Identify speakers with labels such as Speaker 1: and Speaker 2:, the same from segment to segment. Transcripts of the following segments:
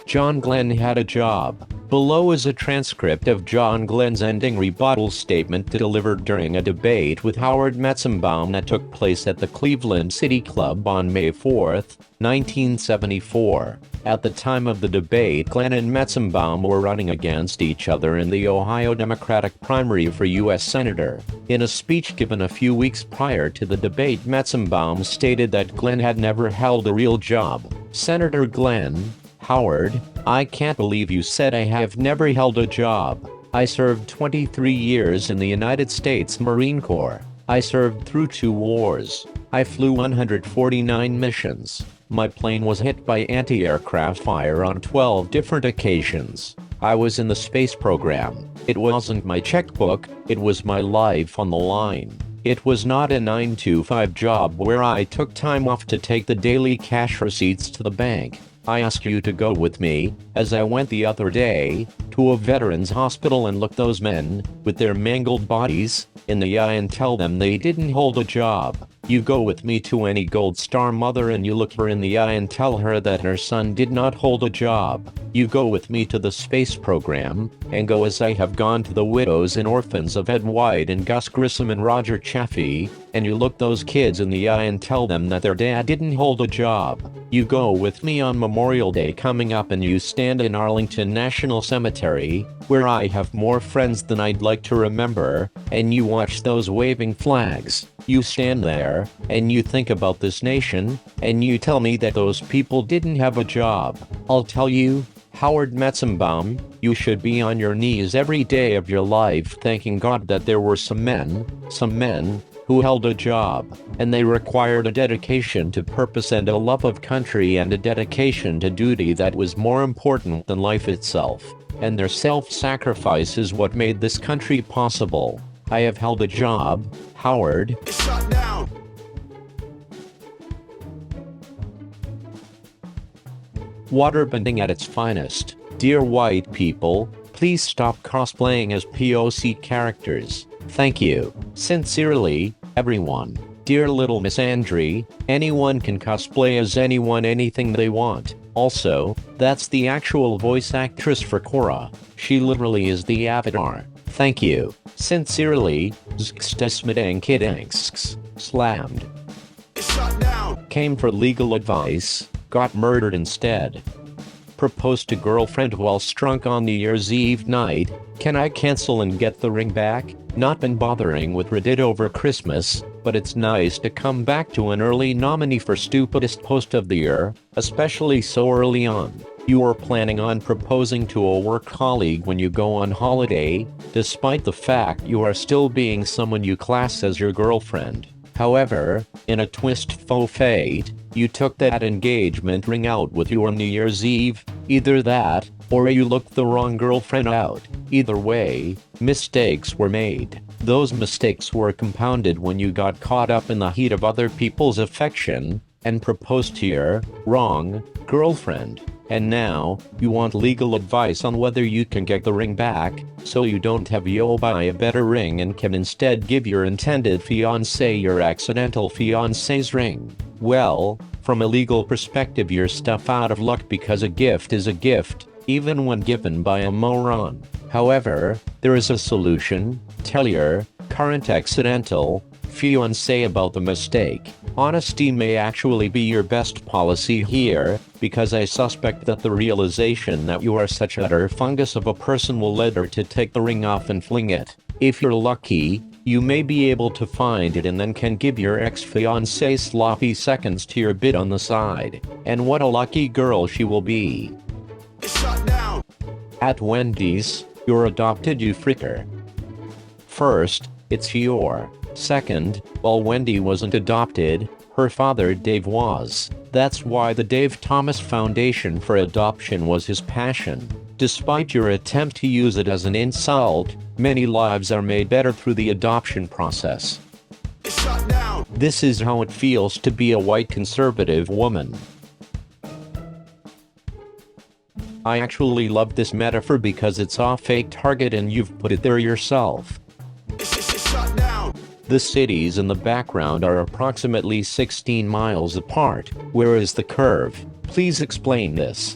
Speaker 1: John Glenn had a job. Below is a transcript of John Glenn's ending rebuttal statement delivered during a debate with Howard Metzenbaum that took place at the Cleveland City Club on May 4, 1974. At the time of the debate, Glenn and Metzenbaum were running against each other in the Ohio Democratic primary for U.S. Senator. In a speech given a few weeks prior to the debate, Metzenbaum stated that Glenn had never held a real job. Senator Glenn: Howard, I can't believe you said I have never held a job. I served 23 years in the United States Marine Corps. I served through 2 wars. I flew 149 missions. My plane was hit by anti-aircraft fire on 12 different occasions. I was in the space program. It wasn't my checkbook, it was my life on the line. It was not a 9-to-5 job where I took time off to take the daily cash receipts to the bank. I ask you to go with me, as I went the other day, to a veterans hospital and look those men, with their mangled bodies, in the eye and tell them they didn't hold a job. You go with me to any Gold Star mother and you look her in the eye and tell her that her son did not hold a job. You go with me to the space program, and go as I have gone to the widows and orphans of Ed White and Gus Grissom and Roger Chaffee, and you look those kids in the eye and tell them that their dad didn't hold a job. You go with me on Memorial Day coming up and you stand in Arlington National Cemetery, where I have more friends than I'd like to remember, and you watch those waving flags. You stand there, and you think about this nation, and you tell me that those people didn't have a job. I'll tell you, Howard Metzenbaum, you should be on your knees every day of your life thanking God that there were some men, who held a job, and they required a dedication to purpose and a love of country and a dedication to duty that was more important than life itself. And their self-sacrifice is what made this country possible. I have held a job, Howard. Shutdown. Waterbending at its finest. Dear white people, please stop cosplaying as POC characters. Thank you. Sincerely, everyone. Dear little Miss Andre, anyone can cosplay as anyone anything they want. Also, that's the actual voice actress for Korra. She literally is the avatar. Thank you. Sincerely, Skepta slammed. Came for legal advice, got murdered instead. Proposed to girlfriend while drunk on New Year's Eve night. Can I cancel and get the ring back? Not been bothering with Reddit over Christmas, but it's nice to come back to an early nominee for stupidest post of the year, especially so early on. You are planning on proposing to a work colleague when you go on holiday, despite the fact you are still being someone you class as your girlfriend. However, in a twist faux fate, you took that engagement ring out with you on New Year's Eve. Either that, or you looked the wrong girlfriend out. Either way, mistakes were made. Those mistakes were compounded when you got caught up in the heat of other people's affection, and proposed to your wrong girlfriend. And now, you want legal advice on whether you can get the ring back, so you don't have yo buy a better ring and can instead give your intended fiancé your accidental fiancé's ring. Well, from a legal perspective you're stuff out of luck because a gift is a gift, even when given by a moron. However, there is a solution. Tell your current accidental fiancé about the mistake. Honesty may actually be your best policy here, because I suspect that the realization that you are such an utter fungus of a person will lead her to take the ring off and fling it. If you're lucky, you may be able to find it and then can give your ex-fiancé sloppy seconds to your bid on the side. And what a lucky girl she will be. Shutdown. At Wendy's, you're adopted you fricker. First, it's your. Second, while Wendy wasn't adopted, her father Dave was. That's why the Dave Thomas Foundation for Adoption was his passion. Despite your attempt to use it as an insult, many lives are made better through the adoption process. This is how it feels to be a white conservative woman. I actually love this metaphor because it's off fake target and you've put it there yourself. The cities in the background are approximately 16 miles apart. Where is the curve? Please explain this.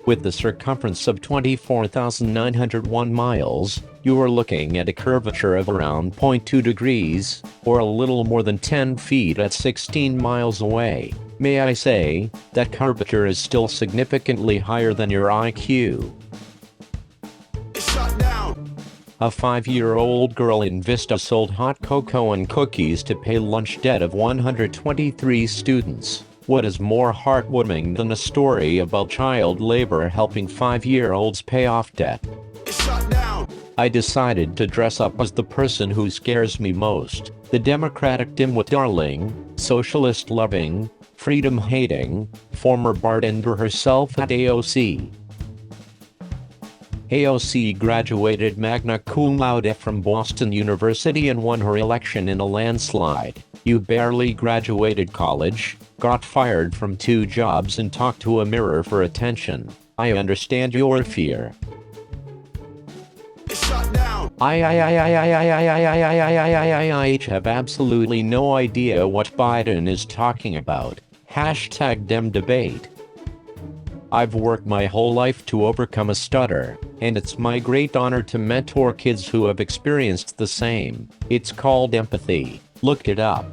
Speaker 1: With the circumference of 24,901 miles, you are looking at a curvature of around 0.2 degrees, or a little more than 10 feet at 16 miles away. May I say, that curvature is still significantly higher than your IQ. Shutdown. A 5-year-old girl in Vista sold hot cocoa and cookies to pay lunch debt of 123 students. What is more heartwarming than a story about child labor helping 5-year-olds pay off debt? Shutdown. I decided to dress up as the person who scares me most. The Democratic dimwit darling, socialist-loving, freedom-hating, former bartender herself at AOC. AOC graduated magna cum laude from Boston University and won her election in a landslide. You barely graduated college, got fired from 2 jobs and talked to a mirror for attention. I understand your fear. I have absolutely no idea what Biden is talking about. #DemDebate. I've worked my whole life to overcome a stutter, and it's my great honor to mentor kids who have experienced the same. It's called empathy. Look it up.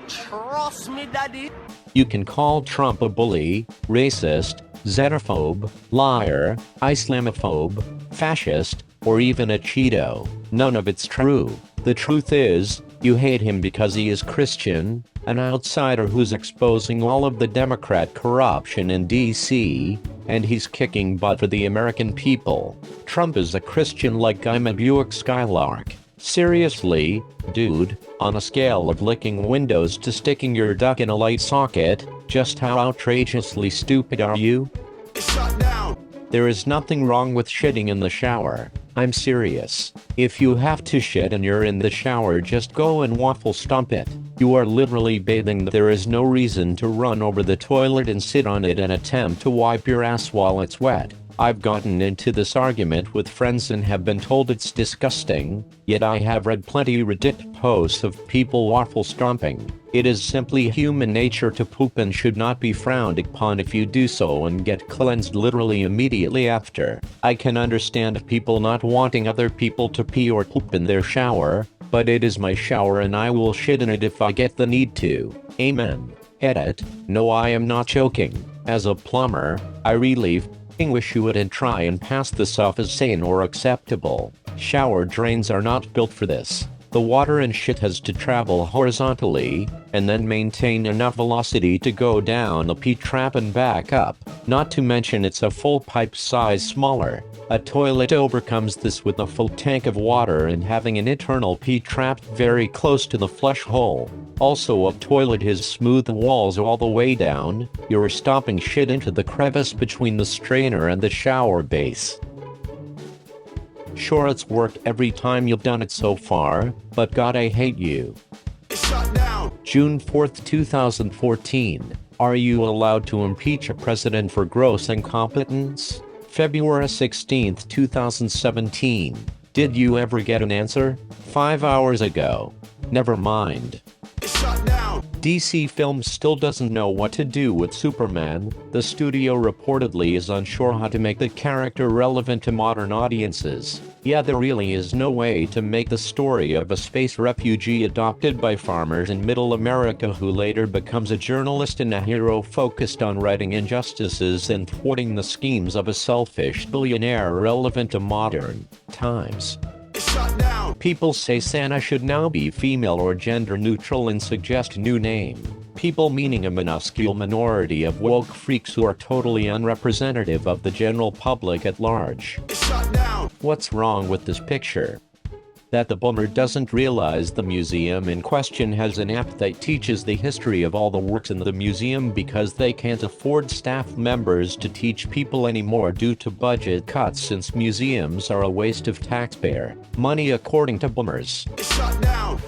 Speaker 2: Trust me, daddy.
Speaker 1: You can call Trump a bully, racist, xenophobe, liar, Islamophobe, fascist, or even a Cheeto. None of it's true. The truth is, you hate him because he is Christian, an outsider who's exposing all of the Democrat corruption in DC, and he's kicking butt for the American people. Trump is a Christian like I'm a Buick Skylark. Seriously, dude, on a scale of licking windows to sticking your duck in a light socket, just how outrageously stupid are you? Shutdown. There is nothing wrong with shitting in the shower. I'm serious. If you have to shit and you're in the shower, just go and waffle stomp it. You are literally bathing. There is no reason to run over the toilet and sit on it and attempt to wipe your ass while it's wet. I've gotten into this argument with friends and have been told it's disgusting, yet I have read plenty Reddit posts of people waffle stomping. It is simply human nature to poop and should not be frowned upon if you do so and get cleansed literally immediately after. I can understand people not wanting other people to pee or poop in their shower, but it is my shower and I will shit in it if I get the need to. Amen. Edit. No, I am not joking. As a plumber, I really wish you wouldn't try and pass this off as sane or acceptable. Shower drains are not built for this. The water and shit has to travel horizontally, and then maintain enough velocity to go down the pee trap and back up. Not to mention it's a full pipe size smaller. A toilet overcomes this with a full tank of water and having an internal pee trap very close to the flush hole. Also, a toilet has smooth walls all the way down. You're stomping shit into the crevice between the strainer and the shower base. Sure, it's worked every time you've done it so far, but God, I hate you. Shutdown. June 4th, 2014. Are you allowed to impeach a president for gross incompetence? February 16th, 2017. Did you ever get an answer? 5 hours ago. Never mind. Shutdown. DC Films still doesn't know what to do with Superman. The studio reportedly is unsure how to make the character relevant to modern audiences. Yeah, there really is no way to make the story of a space refugee adopted by farmers in Middle America who later becomes a journalist and a hero focused on righting injustices and thwarting the schemes of a selfish billionaire relevant to modern times. Shutdown. People say Santa should now be female or gender neutral and suggest new name. People meaning a minuscule minority of woke freaks who are totally unrepresentative of the general public at large. Shutdown. What's wrong with this picture? That the boomer doesn't realize the museum in question has an app that teaches the history of all the works in the museum because they can't afford staff members to teach people anymore due to budget cuts, since museums are a waste of taxpayer money according to boomers. Shut down.